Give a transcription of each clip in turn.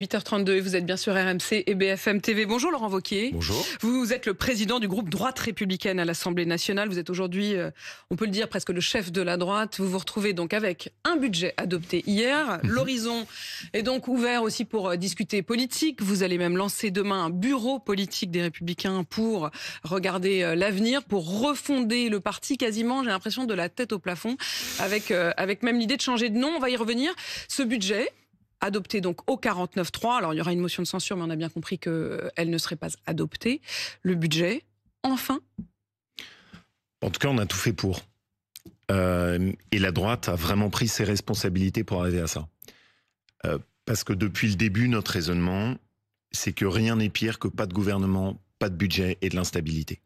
8h32 et vous êtes bien sur RMC et BFM TV. Bonjour Laurent Wauquiez. Bonjour. Vous êtes le président du groupe Droite Républicaine à l'Assemblée nationale. Vous êtes aujourd'hui, on peut le dire, presque le chef de la droite. Vous vous retrouvez donc avec un budget adopté hier. L'horizon est donc ouvert aussi pour discuter politique. Vous allez même lancer demain un bureau politique des Républicains pour regarder l'avenir, pour refonder le parti quasiment, j'ai l'impression, de la tête au plafond, avec même l'idée de changer de nom. On va y revenir. Ce budget adopté donc au 49.3. Alors, il y aura une motion de censure, mais on a bien compris qu'elle ne serait pas adoptée. Le budget, enfin. En tout cas, on a tout fait pour. Et la droite a vraiment pris ses responsabilités pour arriver à ça. Parce que depuis le début, notre raisonnement, c'est que rien n'est pire que pas de gouvernement, pas de budget et de l'instabilité.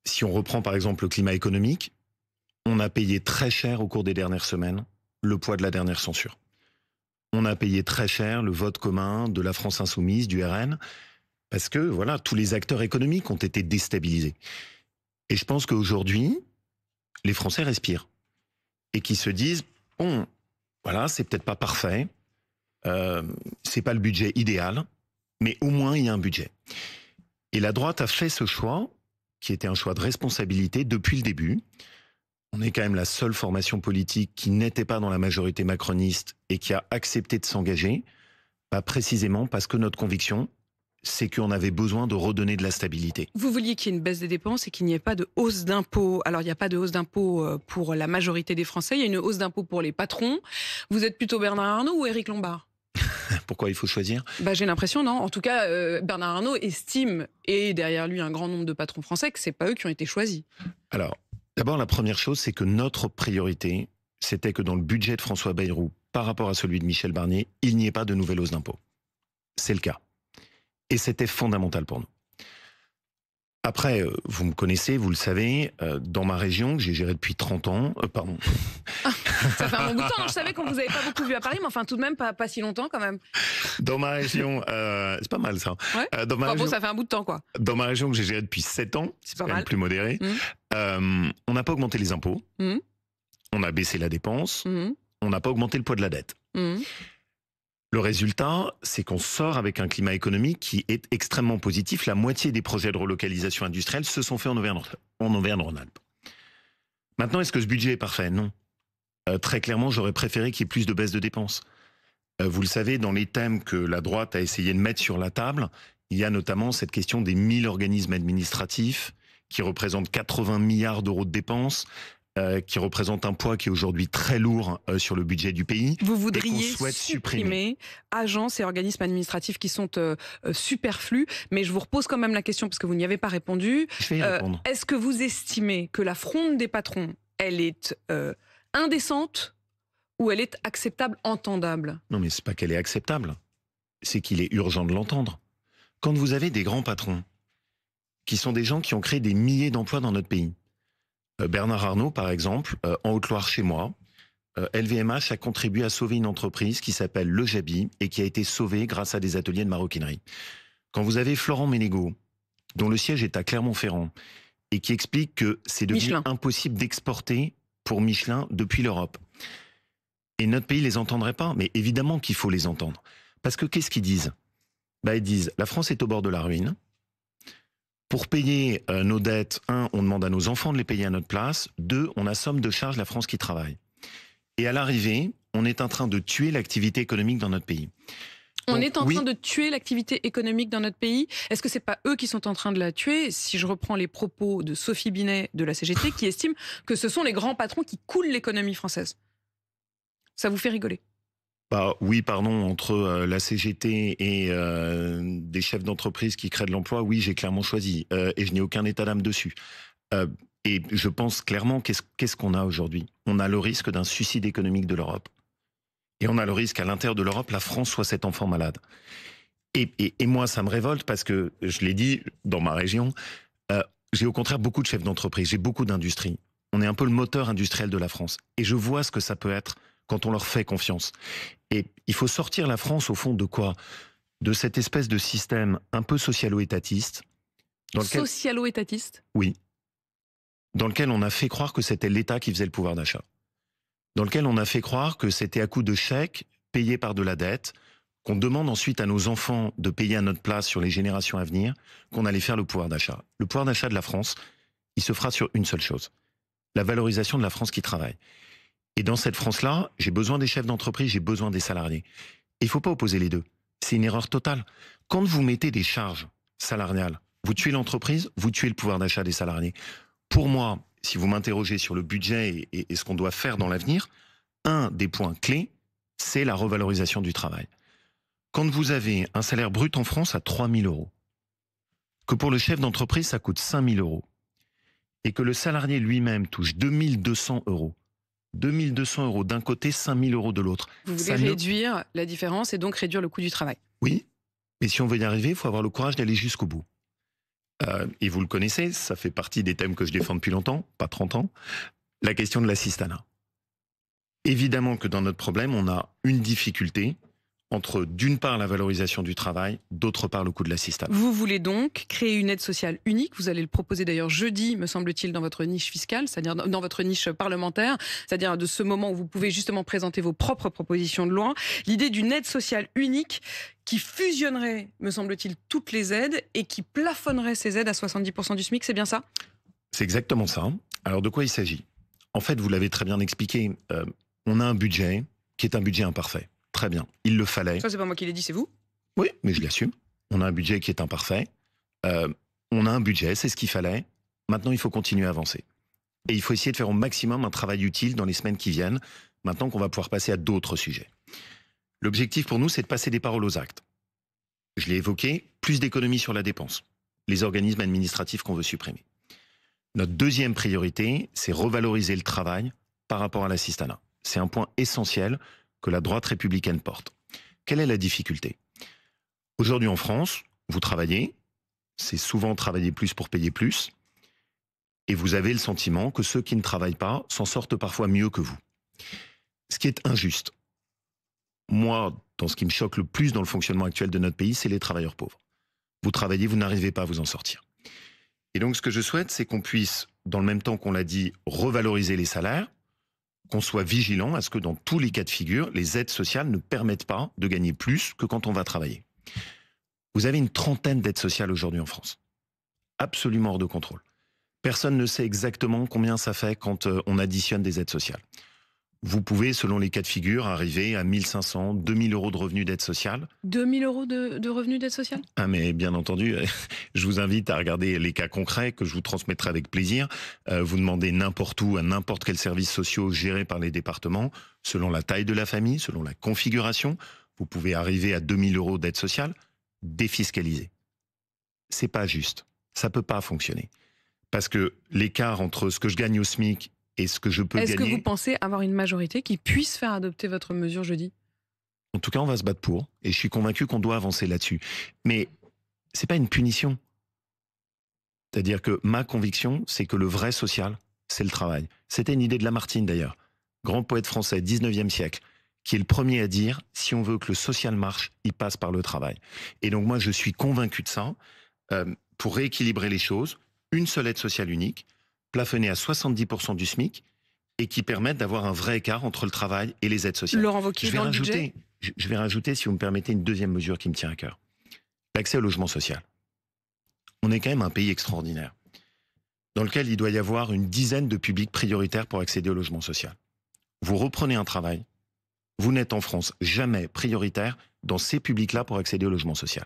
Si on reprend par exemple le climat économique, on a payé très cher au cours des dernières semaines le poids de la dernière censure. On a payé très cher le vote commun de la France Insoumise, du RN, parce que voilà, tous les acteurs économiques ont été déstabilisés. Et je pense qu'aujourd'hui, les Français respirent et qui se disent bon, voilà, c'est peut-être pas parfait, c'est pas le budget idéal, mais au moins il y a un budget. Et la droite a fait ce choix, qui était un choix de responsabilité depuis le début. On est quand même la seule formation politique qui n'était pas dans la majorité macroniste et qui a accepté de s'engager, précisément parce que notre conviction, c'est qu'on avait besoin de redonner de la stabilité. Vous vouliez qu'il y ait une baisse des dépenses et qu'il n'y ait pas de hausse d'impôts. Alors, il n'y a pas de hausse d'impôts pour la majorité des Français, il y a une hausse d'impôts pour les patrons. Vous êtes plutôt Bernard Arnault ou Éric Lombard ? Pourquoi il faut choisir ? J'ai l'impression, non. En tout cas, Bernard Arnault estime, et derrière lui un grand nombre de patrons français, que ce n'est pas eux qui ont été choisis. Alors, d'abord, la première chose, c'est que notre priorité, c'était que dans le budget de François Bayrou, par rapport à celui de Michel Barnier, il n'y ait pas de nouvelle hausse d'impôts. C'est le cas. Et c'était fondamental pour nous. Après, vous me connaissez, vous le savez, dans ma région, que j'ai géré depuis 30 ans, pardon. Ça fait un bon bout de temps, je savais qu'on vous avait pas beaucoup vu à Paris, mais enfin tout de même pas si longtemps quand même. Dans ma région, c'est pas mal ça. Ouais. Bon, ça fait un bout de temps quoi. Dans ma région que j'ai géré depuis 7 ans, c'est pas mal, plus modéré, on n'a pas augmenté les impôts, on a baissé la dépense, on n'a pas augmenté le poids de la dette. Le résultat, c'est qu'on sort avec un climat économique qui est extrêmement positif. La moitié des projets de relocalisation industrielle se sont faits en Auvergne-Rhône-Alpes. Maintenant, est-ce que ce budget est parfait ? Non. Très clairement, j'aurais préféré qu'il y ait plus de baisse de dépenses. Vous le savez, dans les thèmes que la droite a essayé de mettre sur la table, il y a notamment cette question des 1000 organismes administratifs qui représentent 80 milliards d'euros de dépenses, qui représente un poids qui est aujourd'hui très lourd sur le budget du pays. Vous voudriez supprimer agences et organismes administratifs qui sont superflus, mais je vous repose quand même la question parce que vous n'y avez pas répondu. Je vais y répondre. Est-ce que vous estimez que la fronde des patrons, elle est indécente ou elle est acceptable, entendable ? Non, mais c'est pas qu'elle est acceptable, c'est qu'il est urgent de l'entendre. Quand vous avez des grands patrons, qui sont des gens qui ont créé des milliers d'emplois dans notre pays, Bernard Arnault, par exemple, en Haute-Loire chez moi, LVMH a contribué à sauver une entreprise qui s'appelle Le Jabi et qui a été sauvée grâce à des ateliers de maroquinerie. Quand vous avez Florent Ménégo, dont le siège est à Clermont-Ferrand, et qui explique que c'est devenu impossible d'exporter pour Michelin depuis l'Europe. Et notre pays les entendrait pas, mais évidemment qu'il faut les entendre. Parce que qu'est-ce qu'ils disent ? Ils disent, la France est au bord de la ruine. Pour payer nos dettes, 1, on demande à nos enfants de les payer à notre place. 2, on assomme de charges la France qui travaille. Et à l'arrivée, on est en train de tuer l'activité économique dans notre pays. On est en train de tuer l'activité économique dans notre pays. Est-ce que c'est pas eux qui sont en train de la tuer ? Si je reprends les propos de Sophie Binet de la CGT, qui estime que ce sont les grands patrons qui coulent l'économie française. Ça vous fait rigoler ? Oui, pardon, entre la CGT et des chefs d'entreprise qui créent de l'emploi, oui, j'ai clairement choisi. Et je n'ai aucun état d'âme dessus. Et je pense clairement, qu'est-ce qu'on a aujourd'hui ? On a le risque d'un suicide économique de l'Europe. Et on a le risque qu'à l'intérieur de l'Europe, la France soit cet enfant malade. Et moi, ça me révolte parce que, je l'ai dit, dans ma région, j'ai au contraire beaucoup de chefs d'entreprise, j'ai beaucoup d'industries. On est un peu le moteur industriel de la France. Et je vois ce que ça peut être quand on leur fait confiance. Et il faut sortir la France, au fond, de quoi ? De cette espèce de système un peu socialo-étatiste. Socialo-étatiste ? Oui. Dans lequel on a fait croire que c'était l'État qui faisait le pouvoir d'achat. Dans lequel on a fait croire que c'était à coup de chèques payés par de la dette, qu'on demande ensuite à nos enfants de payer à notre place sur les générations à venir, qu'on allait faire le pouvoir d'achat. Le pouvoir d'achat de la France, il se fera sur une seule chose, la valorisation de la France qui travaille. Et dans cette France-là, j'ai besoin des chefs d'entreprise, j'ai besoin des salariés. Et il ne faut pas opposer les deux. C'est une erreur totale. Quand vous mettez des charges salariales, vous tuez l'entreprise, vous tuez le pouvoir d'achat des salariés. Pour moi, si vous m'interrogez sur le budget et ce qu'on doit faire dans l'avenir, un des points clés, c'est la revalorisation du travail. Quand vous avez un salaire brut en France à 3 000 euros, que pour le chef d'entreprise, ça coûte 5 000 euros, et que le salarié lui-même touche 2 200 euros, 2 200 euros d'un côté, 5 000 euros de l'autre. Vous voulez réduire la différence et donc réduire le coût du travail. Oui, mais si on veut y arriver, il faut avoir le courage d'aller jusqu'au bout. Et vous le connaissez, ça fait partie des thèmes que je défends depuis longtemps, pas 30 ans, la question de l'assistanat. Évidemment que dans notre problème, on a une difficulté entre d'une part la valorisation du travail, d'autre part le coût de l'assistanat. Vous voulez donc créer une aide sociale unique, vous allez le proposer d'ailleurs jeudi, me semble-t-il, dans votre niche fiscale, c'est-à-dire dans votre niche parlementaire, c'est-à-dire de ce moment où vous pouvez justement présenter vos propres propositions de loi. L'idée d'une aide sociale unique qui fusionnerait, me semble-t-il, toutes les aides et qui plafonnerait ces aides à 70% du SMIC, c'est bien ça? C'est exactement ça. Alors de quoi il s'agit? En fait, vous l'avez très bien expliqué, on a un budget qui est un budget imparfait. Très bien, il le fallait. Ça, c'est pas moi qui l'ai dit, c'est vous? Oui, mais je l'assume. On a un budget qui est imparfait. On a un budget, c'est ce qu'il fallait. Maintenant, il faut continuer à avancer. Et il faut essayer de faire au maximum un travail utile dans les semaines qui viennent, maintenant qu'on va pouvoir passer à d'autres sujets. L'objectif pour nous, c'est de passer des paroles aux actes. Je l'ai évoqué, plus d'économies sur la dépense. Les organismes administratifs qu'on veut supprimer. Notre deuxième priorité, c'est revaloriser le travail par rapport à l'assistanat. C'est un point essentiel que la droite républicaine porte. Quelle est la difficulté? Aujourd'hui en France, vous travaillez, c'est souvent travailler plus pour payer plus, et vous avez le sentiment que ceux qui ne travaillent pas s'en sortent parfois mieux que vous. Ce qui est injuste. Moi, dans ce qui me choque le plus dans le fonctionnement actuel de notre pays, c'est les travailleurs pauvres. Vous travaillez, vous n'arrivez pas à vous en sortir. Et donc ce que je souhaite, c'est qu'on puisse, dans le même temps qu'on l'a dit, revaloriser les salaires, qu'on soit vigilant à ce que dans tous les cas de figure, les aides sociales ne permettent pas de gagner plus que quand on va travailler. Vous avez une trentaine d'aides sociales aujourd'hui en France. Absolument hors de contrôle. Personne ne sait exactement combien ça fait quand on additionne des aides sociales. Vous pouvez, selon les cas de figure, arriver à 1 500, 2 000 euros de revenus d'aide sociale. 2 000 euros de revenus d'aide sociale? Ah mais bien entendu, je vous invite à regarder les cas concrets que je vous transmettrai avec plaisir. Vous demandez n'importe où, à n'importe quel service social géré par les départements, selon la taille de la famille, selon la configuration, vous pouvez arriver à 2 000 euros d'aide sociale défiscalisée. C'est pas juste, ça peut pas fonctionner. Parce que l'écart entre ce que je gagne au SMIC et ce que je peux gagner... Est-ce que vous pensez avoir une majorité qui puisse faire adopter votre mesure jeudi? En tout cas, on va se battre pour, et je suis convaincu qu'on doit avancer là-dessus. Mais c'est pas une punition. C'est-à-dire que ma conviction, c'est que le vrai social, c'est le travail. C'était une idée de Lamartine d'ailleurs, grand poète français, 19e siècle, qui est le premier à dire, si on veut que le social marche, il passe par le travail. Et donc moi, je suis convaincu de ça, pour rééquilibrer les choses, une seule aide sociale unique, plafonnée à 70% du SMIC, et qui permettent d'avoir un vrai écart entre le travail et les aides sociales. Laurent Wauquiez, dans le budget ? Je vais rajouter, si vous me permettez, une deuxième mesure qui me tient à cœur. L'accès au logement social. On est quand même un pays extraordinaire, dans lequel il doit y avoir une dizaine de publics prioritaires pour accéder au logement social. Vous reprenez un travail, vous n'êtes en France jamais prioritaire dans ces publics-là pour accéder au logement social.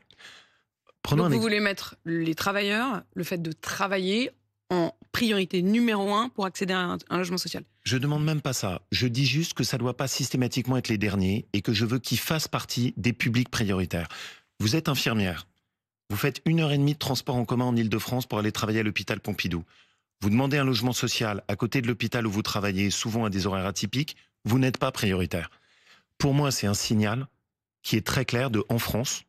Donc vous voulez mettre les travailleurs, le fait de travailler, en priorité numéro 1 pour accéder à un logement social? Je ne demande même pas ça. Je dis juste que ça ne doit pas systématiquement être les derniers et que je veux qu'ils fassent partie des publics prioritaires. Vous êtes infirmière. Vous faites 1h30 de transport en commun en Ile-de-France pour aller travailler à l'hôpital Pompidou. Vous demandez un logement social à côté de l'hôpital où vous travaillez, souvent à des horaires atypiques, vous n'êtes pas prioritaire. Pour moi, c'est un signal qui est très clair de, en France,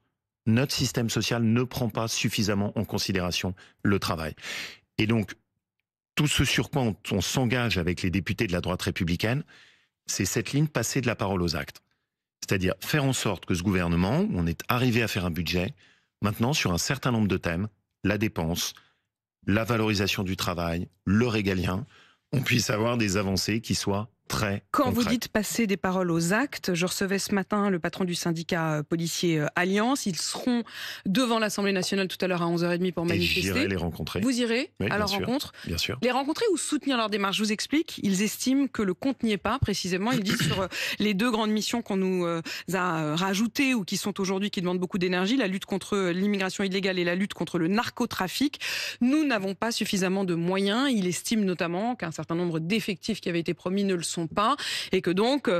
notre système social ne prend pas suffisamment en considération le travail. Et donc, tout ce sur quoi on s'engage avec les députés de la droite républicaine, c'est cette ligne passer de la parole aux actes. C'est-à-dire faire en sorte que ce gouvernement, où on est arrivé à faire un budget, maintenant sur un certain nombre de thèmes, la dépense, la valorisation du travail, le régalien, on puisse avoir des avancées qui soient très Quand concrets. vous dites passer des paroles aux actes, je recevais ce matin le patron du syndicat policier Alliance. Ils seront devant l'Assemblée nationale tout à l'heure à 11h30 pour Et manifester. j'irai les rencontrer. Vous irez Oui, à bien leur sûr, rencontre? bien sûr. Les rencontrer ou soutenir leur démarche? Je vous explique. Ils estiment que le compte n'y est pas, précisément. Ils disent sur les 2 grandes missions qu'on nous a rajoutées ou qui sont aujourd'hui, qui demandent beaucoup d'énergie, la lutte contre l'immigration illégale et la lutte contre le narcotrafic, nous n'avons pas suffisamment de moyens. Il estime notamment qu'un certain nombre d'effectifs qui avaient été promis ne le sont pas et que donc,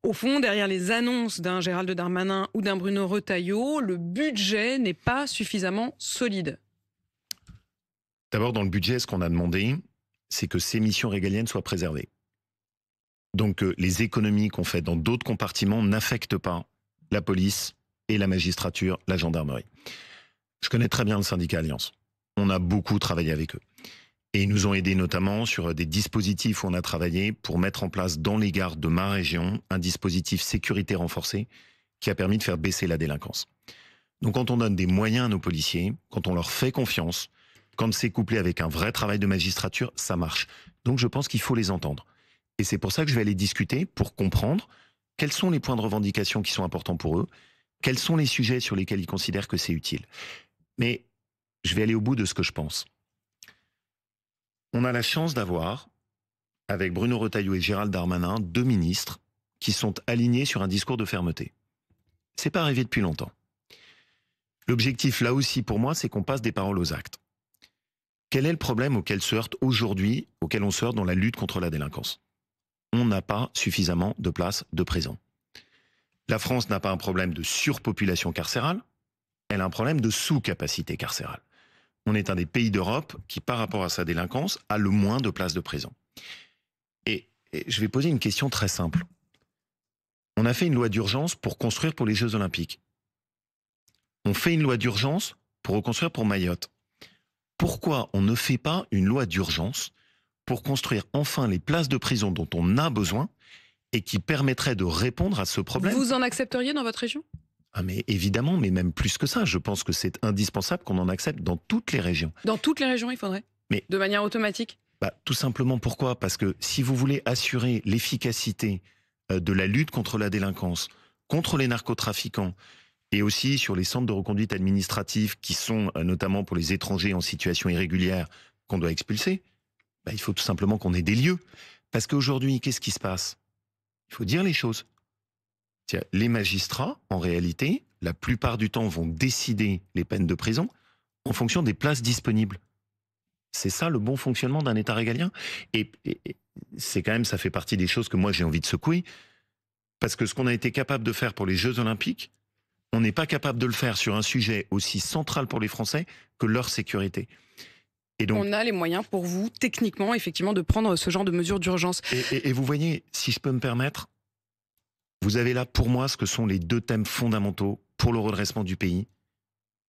au fond, derrière les annonces d'un Gérald Darmanin ou d'un Bruno Retailleau, le budget n'est pas suffisamment solide. D'abord, dans le budget, ce qu'on a demandé, c'est que ces missions régaliennes soient préservées. Donc, les économies qu'on fait dans d'autres compartiments n'affectent pas la police et la magistrature, la gendarmerie. Je connais très bien le syndicat Alliance. On a beaucoup travaillé avec eux. Et ils nous ont aidés notamment sur des dispositifs où on a travaillé pour mettre en place dans les gares de ma région un dispositif sécurité renforcé qui a permis de faire baisser la délinquance. Donc quand on donne des moyens à nos policiers, quand on leur fait confiance, quand c'est couplé avec un vrai travail de magistrature, ça marche. Donc je pense qu'il faut les entendre. Et c'est pour ça que je vais aller discuter pour comprendre quels sont les points de revendication qui sont importants pour eux, quels sont les sujets sur lesquels ils considèrent que c'est utile. Mais je vais aller au bout de ce que je pense. On a la chance d'avoir, avec Bruno Retailleau et Gérald Darmanin, 2 ministres qui sont alignés sur un discours de fermeté. C'est pas arrivé depuis longtemps. L'objectif, là aussi, pour moi, c'est qu'on passe des paroles aux actes. Quel est le problème auquel on se heurte aujourd'hui, auquel on se heurte dans la lutte contre la délinquance? On n'a pas suffisamment de places de prison. La France n'a pas un problème de surpopulation carcérale, elle a un problème de sous-capacité carcérale. On est un des pays d'Europe qui, par rapport à sa délinquance, a le moins de places de prison. Et je vais poser une question très simple. On a fait une loi d'urgence pour construire pour les Jeux Olympiques. On fait une loi d'urgence pour reconstruire pour Mayotte. Pourquoi on ne fait pas une loi d'urgence pour construire enfin les places de prison dont on a besoin et qui permettrait de répondre à ce problème? Vous en accepteriez dans votre région? Ah mais évidemment, mais même plus que ça. Je pense que c'est indispensable qu'on en accepte dans toutes les régions. Dans toutes les régions, il faudrait? Mais de manière automatique? Tout simplement pourquoi? Parce que si vous voulez assurer l'efficacité de la lutte contre la délinquance, contre les narcotrafiquants, et aussi sur les centres de reconduite administrative qui sont notamment pour les étrangers en situation irrégulière qu'on doit expulser, il faut tout simplement qu'on ait des lieux. Parce qu'aujourd'hui, qu'est-ce qui se passe? Il faut dire les choses. Les magistrats, en réalité, la plupart du temps vont décider les peines de prison en fonction des places disponibles. C'est ça le bon fonctionnement d'un État régalien. Et c'est quand même, ça fait partie des choses que moi j'ai envie de secouer. Parce que ce qu'on a été capable de faire pour les Jeux Olympiques, on n'est pas capable de le faire sur un sujet aussi central pour les Français que leur sécurité. Et donc, on a les moyens pour vous, techniquement, effectivement, de prendre ce genre de mesures d'urgence. Et vous voyez, si je peux me permettre, vous avez là pour moi ce que sont les 2 thèmes fondamentaux pour le redressement du pays.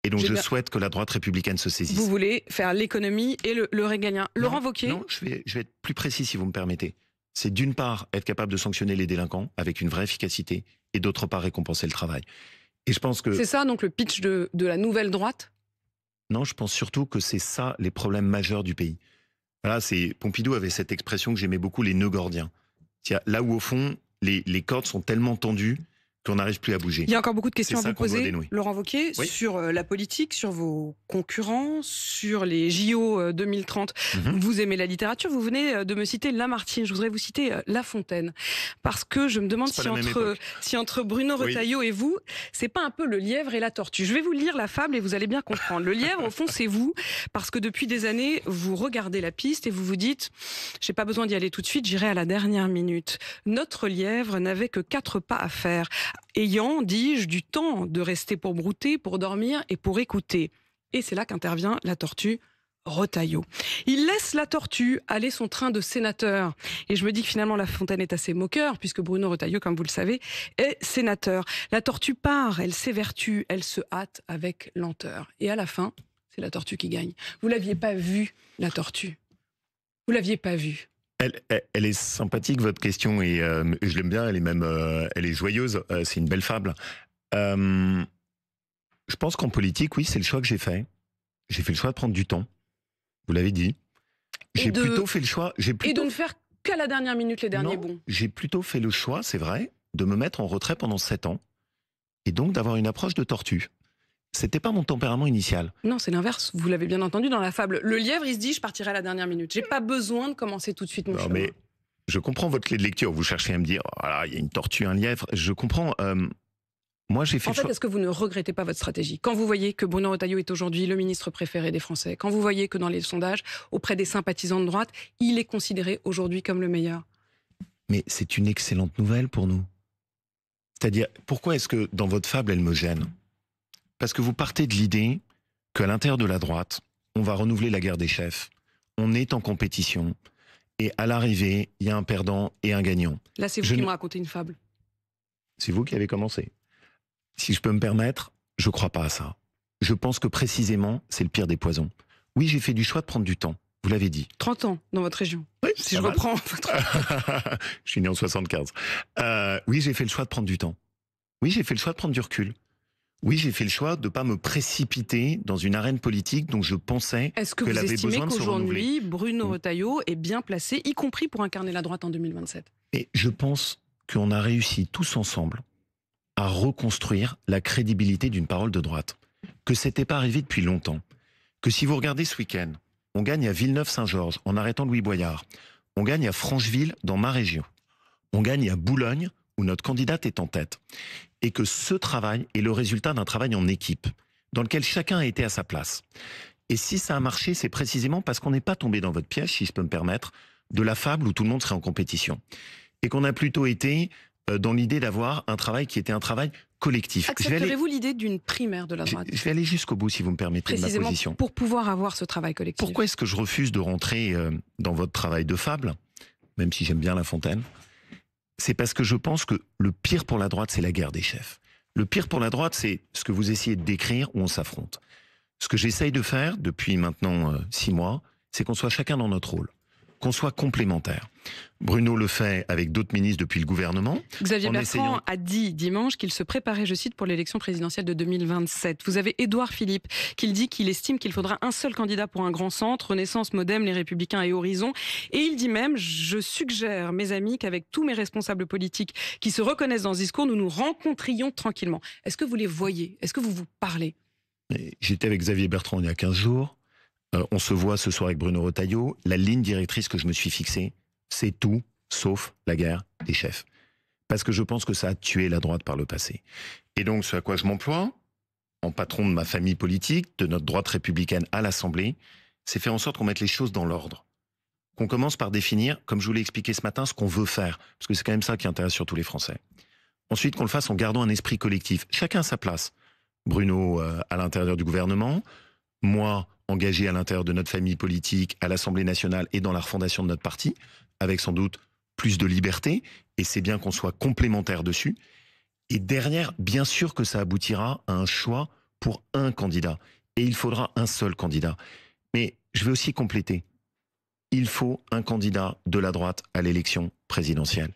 Et donc je souhaite que la droite républicaine se saisisse. Vous voulez faire l'économie et le régalien. Laurent Wauquiez? Non, je vais être plus précis si vous me permettez. C'est d'une part être capable de sanctionner les délinquants avec une vraie efficacité et d'autre part récompenser le travail. Et je pense que... C'est ça donc le pitch de la nouvelle droite? Non, je pense surtout que c'est ça les problèmes majeurs du pays. Voilà, Pompidou avait cette expression que j'aimais beaucoup, les nœuds gordiens. Là où au fond, les cordes sont tellement tendues qu'on n'arrive plus à bouger. Il y a encore beaucoup de questions à vous poser, Laurent Wauquiez, oui, sur la politique, sur vos concurrents, sur les JO 2030. Vous aimez la littérature, vous venez de me citer Lamartine, je voudrais vous citer La Fontaine. Parce que je me demande si entre Bruno Retailleau et vous, c'est pas un peu le lièvre et la tortue. Je vais vous lire la fable et vous allez bien comprendre. Le lièvre, au fond, c'est vous, parce que depuis des années, vous regardez la piste et vous vous dites, j'ai pas besoin d'y aller tout de suite, j'irai à la dernière minute. Notre lièvre n'avait que 4 pas à faire, ayant, dis-je, du temps de rester pour brouter, pour dormir et pour écouter. Et c'est là qu'intervient la tortue Retailleau. Il laisse la tortue aller son train de sénateur. Et je me dis que finalement La Fontaine est assez moqueur, puisque Bruno Retailleau, comme vous le savez, est sénateur. La tortue part, elle s'évertue, elle se hâte avec lenteur. Et à la fin, c'est la tortue qui gagne. Vous l'aviez pas vue, la tortue? Vous l'aviez pas vue? Elle est sympathique, votre question, et je l'aime bien, elle est joyeuse, c'est une belle fable. Je pense qu'en politique, oui, c'est le choix que j'ai fait. J'ai fait le choix de prendre du temps, vous l'avez dit. J'ai plutôt fait le choix... Et de ne faire jusqu'à la dernière minute les derniers bons. J'ai plutôt fait le choix, c'est vrai, de me mettre en retrait pendant 7 ans et donc d'avoir une approche de tortue. C'était pas mon tempérament initial. Non, c'est l'inverse. Vous l'avez bien entendu dans la fable. Le lièvre, il se dit, je partirai à la dernière minute. J'ai pas besoin de commencer tout de suite mon chemin. Mais je comprends votre clé de lecture. Vous cherchez à me dire, voilà, il y a une tortue, un lièvre. Je comprends. Moi, j'ai fait en fait, est-ce que vous ne regrettez pas votre stratégie? Quand vous voyez que Bruno Retailleau est aujourd'hui le ministre préféré des Français, quand vous voyez que dans les sondages, auprès des sympathisants de droite, il est considéré aujourd'hui comme le meilleur. Mais c'est une excellente nouvelle pour nous. C'est-à-dire, pourquoi est-ce que dans votre fable, elle me gêne? Parce que vous partez de l'idée qu'à l'intérieur de la droite, on va renouveler la guerre des chefs. On est en compétition. Et à l'arrivée, il y a un perdant et un gagnant. Là, c'est vous qui me racontez une fable. C'est vous qui avez commencé. Si je peux me permettre, je ne crois pas à ça. Je pense que précisément, c'est le pire des poisons. Oui, j'ai fait du choix de prendre du temps. Vous l'avez dit. 30 ans dans votre région. Oui, si je reprends votre... Je suis né en 75. Oui, j'ai fait le choix de prendre du temps. Oui, j'ai fait le choix de prendre du recul. Oui, j'ai fait le choix de ne pas me précipiter dans une arène politique dont je pensais qu'elle avait besoin de se renouveler. Est-ce que vous estimez qu'aujourd'hui, Bruno Retailleau est bien placé, y compris pour incarner la droite en 2027 ? Et je pense qu'on a réussi tous ensemble à reconstruire la crédibilité d'une parole de droite. Que c'était pas arrivé depuis longtemps. Que si vous regardez ce week-end, on gagne à Villeneuve-Saint-Georges en arrêtant Louis Boyard. On gagne à Francheville dans ma région. On gagne à Boulogne où notre candidate est en tête. Et que ce travail est le résultat d'un travail en équipe, dans lequel chacun a été à sa place. Et si ça a marché, c'est précisément parce qu'on n'est pas tombé dans votre piège, si je peux me permettre, de la fable où tout le monde serait en compétition. Et qu'on a plutôt été dans l'idée d'avoir un travail qui était un travail collectif. Accepterez-vous l'idée d'une primaire de la droite ? Je vais aller jusqu'au bout, si vous me permettez, de ma position. Pour pouvoir avoir ce travail collectif. Pourquoi est-ce que je refuse de rentrer dans votre travail de fable, même si j'aime bien La Fontaine ? C'est parce que je pense que le pire pour la droite, c'est la guerre des chefs. Le pire pour la droite, c'est ce que vous essayez de décrire où on s'affronte. Ce que j'essaye de faire depuis maintenant 6 mois, c'est qu'on soit chacun dans notre rôle, qu'on soit complémentaires. Bruno le fait avec d'autres ministres depuis le gouvernement. Xavier Bertrand a dit dimanche qu'il se préparait, je cite, pour l'élection présidentielle de 2027. Vous avez Édouard Philippe qui dit qu'il estime qu'il faudra un seul candidat pour un grand centre, Renaissance, Modem, Les Républicains et Horizon. Et il dit même, je suggère, mes amis, qu'avec tous mes responsables politiques qui se reconnaissent dans ce discours, nous nous rencontrions tranquillement. Est-ce que vous les voyez ? Est-ce que vous vous parlez ? J'étais avec Xavier Bertrand il y a 15 jours. On se voit ce soir avec Bruno Retailleau. La ligne directrice que je me suis fixée, c'est tout sauf la guerre des chefs. Parce que je pense que ça a tué la droite par le passé. Et donc, ce à quoi je m'emploie, en patron de ma famille politique, de notre droite républicaine à l'Assemblée, c'est faire en sorte qu'on mette les choses dans l'ordre. Qu'on commence par définir, comme je vous l'ai expliqué ce matin, ce qu'on veut faire. Parce que c'est quand même ça qui intéresse surtout les Français. Ensuite, qu'on le fasse en gardant un esprit collectif. Chacun à sa place. Bruno à l'intérieur du gouvernement, moi engagé à l'intérieur de notre famille politique, à l'Assemblée nationale et dans la refondation de notre parti, avec sans doute plus de liberté, et c'est bien qu'on soit complémentaires dessus. Et derrière, bien sûr que ça aboutira à un choix pour un candidat. Et il faudra un seul candidat. Mais je vais aussi compléter. Il faut un candidat de la droite à l'élection présidentielle.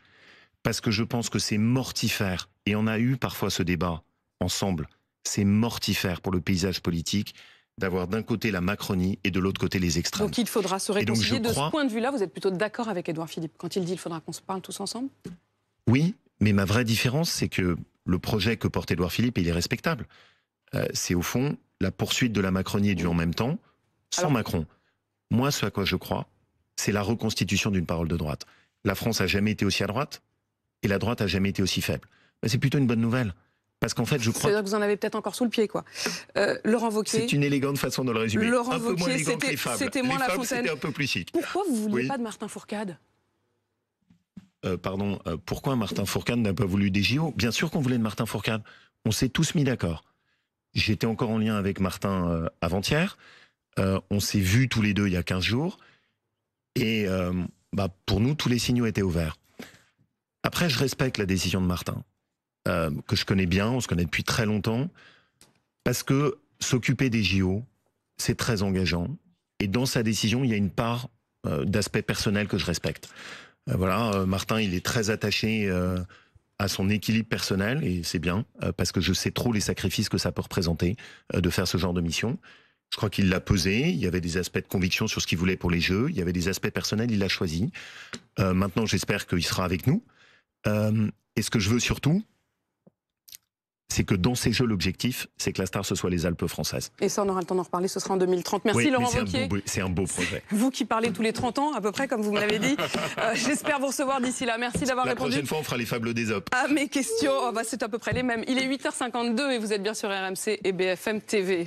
Parce que je pense que c'est mortifère, et on a eu parfois ce débat ensemble, c'est mortifère pour le paysage politique d'avoir d'un côté la Macronie et de l'autre côté les extrêmes. Donc il faudra se réconcilier. De ce point de vue-là, vous êtes plutôt d'accord avec Édouard Philippe quand il dit qu'il faudra qu'on se parle tous ensemble ? Oui, mais ma vraie différence, c'est que le projet que porte Édouard Philippe, il est respectable. C'est au fond la poursuite de la Macronie et du en même temps, sans Macron. Moi, ce à quoi je crois, c'est la reconstitution d'une parole de droite. La France n'a jamais été aussi à droite, et la droite n'a jamais été aussi faible. Mais c'est plutôt une bonne nouvelle. Parce qu'en fait, je crois... C'est-à-dire que vous en avez peut-être encore sous le pied, quoi. Laurent Wauquiez... C'est une élégante façon de le résumer. Laurent Wauquiez, c'était moins La Fontaine. C'était un peu plus chic. Pourquoi vous ne vouliez pas de Martin Fourcade ? Pourquoi Martin Fourcade n'a pas voulu des JO ? Bien sûr qu'on voulait de Martin Fourcade. On s'est tous mis d'accord. J'étais encore en lien avec Martin avant-hier. On s'est vus tous les deux il y a 15 jours. Et pour nous, tous les signaux étaient ouverts. Après, je respecte la décision de Martin. Que je connais bien, on se connaît depuis très longtemps, parce que s'occuper des JO, c'est très engageant, et dans sa décision, il y a une part d'aspect personnel que je respecte. Martin, il est très attaché à son équilibre personnel, et c'est bien, parce que je sais trop les sacrifices que ça peut représenter de faire ce genre de mission. Je crois qu'il l'a pesé. Il y avait des aspects de conviction sur ce qu'il voulait pour les Jeux. Il y avait des aspects personnels, il l'a choisi. Maintenant, j'espère qu'il sera avec nous. Et ce que je veux surtout, c'est que dans ces Jeux, l'objectif, c'est que la star, ce soit les Alpes françaises. Et ça, on aura le temps d'en reparler, ce sera en 2030. Merci oui, Laurent Wauquiez. C'est un beau projet. Vous qui parlez tous les 30 ans, à peu près, comme vous me l'avez dit. J'espère vous recevoir d'ici là. Merci d'avoir répondu. La prochaine fois, on fera les fables d'Ésope. À mes questions, c'est à peu près les mêmes. Il est 8h52 et vous êtes bien sur RMC et BFM TV.